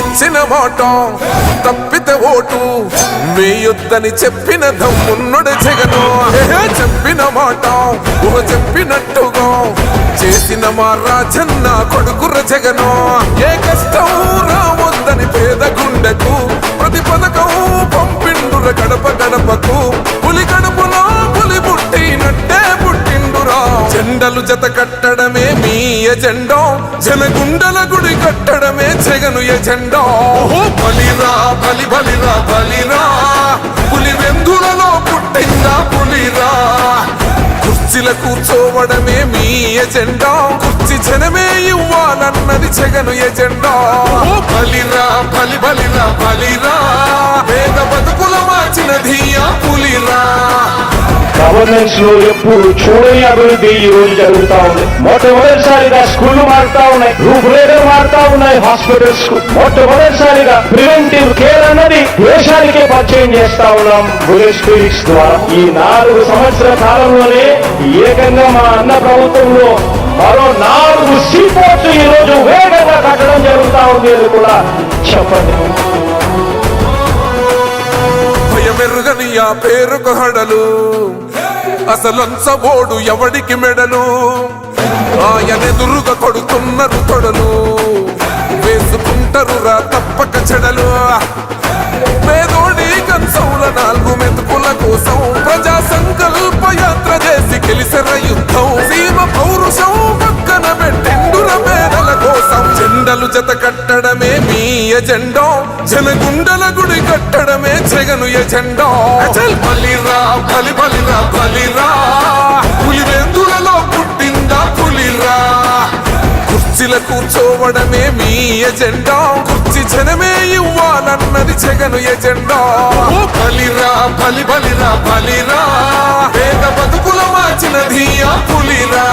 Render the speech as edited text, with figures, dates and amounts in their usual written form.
ఇచ్చిన మాట తప్పితే ఓటు వేయొద్దని చెప్పిన దమ్మున్నడు జగను. చెప్పిన మాట చెప్పినట్టుగా చేసిన మా రాజన్న కొడుకుర జగను. ఏ కష్టం రావద్దని పేద గుండెకు ప్రతి పథకం పంపిండుర గడప గడపకు. పులి గడపలో పులి పుట్టినట్టే పుట్టిండురా. జెండలు జత కట్టడమే మీ ఎజెండా, జనగుండల గుడి కట్టడమే జగను ఎజెండా. బలిరా బలి బలిరా బలిరా, పులి వెందులలో పుట్టిందా పులిరా. కుర్చీల కూర్చోవడమే మీ ఎజెండా, కుర్చీ జనమే ఇవ్వాలన్నది జగను ఎజెండా. బలిరా బలి బలిరా బలిరా, పేద బతుకుల మార్చినది ఆ పులిరా. గవర్నెన్స్ లో ఎప్పుడు చూడని అభివృద్ధి ఈ రోజు జరుగుతా ఉంది. మొట్టమొదటిసారిగా స్కూళ్లు మారుతా ఉన్నాయి, రూపురేఖలు మారుతా ఉన్నాయి. హాస్పిటల్స్ కు మొట్టమొదటిసారిగా ప్రివెంటివ్ కేర్ అన్నది దేశానికే పరిచయం చేస్తా ఉన్నాం బుల్లెట్ క్లినిక్స్ ద్వారా. ఈ 4 సంవత్సరాల కాలంలోనే ఏకంగా మా అన్న ప్రభుత్వంలో మరో 4 సీపోర్ట్స్ ఈ రోజు వేగంగా కట్టడం జరుగుతా ఉంది అని కూడా చెప్పండి. భయమెరుగని ఆ పేరుకు హడలు, అసలంచబోడు ఎవడికి మెడలు. ఆయనెదురుగా కొడుతున్నారు తొడలు, వేసుకుంటారు రా తప్పక చెడలు. పేదోడి కంచౌల 4 మెతుకుల కోసం ప్రజా సంకల్ప యాత్ర చేసి గెలిసెర యుద్ధం. సీమ పౌరుషం పక్కన పెట్టిండుర పేదల కోసం. జెండలు జత కట్టడమే మీ ఎజెండా, జనగుండల గుడి కట్టడమే జగను ఎజెండా. బలిరా బలి బలిరా బలిరా, పులి వెందులలో పుట్టిందా పులిరా. కుర్చీల కూర్చోవడమే మీ ఎజెండా, కుర్చీ జనమే ఇవ్వాలన్నది జగను ఎజెండా. బలిరా బలి బలిరా బలిరా, పేద బతుకుల మార్చినది ఆ పులిరా.